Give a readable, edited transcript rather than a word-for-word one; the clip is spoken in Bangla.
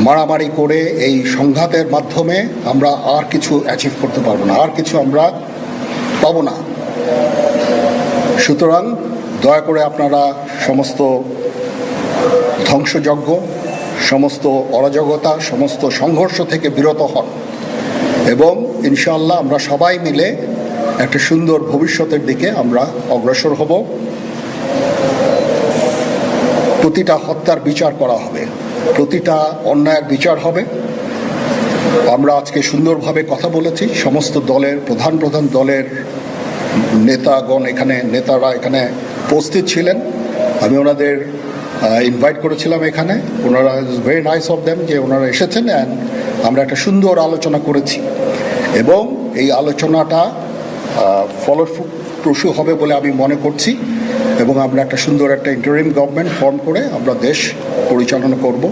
মারামারি করে এই সংঘাতের মাধ্যমে আমরা আর কিছু অ্যাচিভ করতে পারবো না, আর কিছু আমরা পাবো না। সুতরাং দয়া করে আপনারা সমস্ত ধ্বংসযজ্ঞ, সমস্ত অরাজকতা, সমস্ত সংঘর্ষ থেকে বিরত হন এবং ইনশাআল্লাহ আমরা সবাই মিলে একটা সুন্দর ভবিষ্যতের দিকে আমরা অগ্রসর হব। প্রতিটা হত্যার বিচার করা হবে, প্রতিটা অন্যায়ের বিচার হবে। আমরা আজকে সুন্দরভাবে কথা বলেছি, সমস্ত দলের প্রধান দলের নেতারা এখানে উপস্থিত ছিলেন। আমি ওনাদের ইনভাইট করেছিলাম এখানে, ওনারা ভেরি নাইস অফ দেম যে ওনারা এসেছেন অ্যান্ড আমরা একটা সুন্দর আলোচনা করেছি এবং এই আলোচনাটা ফলপ্রসূ হবে বলে আমি মনে করছি এবং আমরা একটা সুন্দর একটা ইন্টারিম গভর্নমেন্ট ফর্ম করে আমরা দেশ পরিচালনা করব।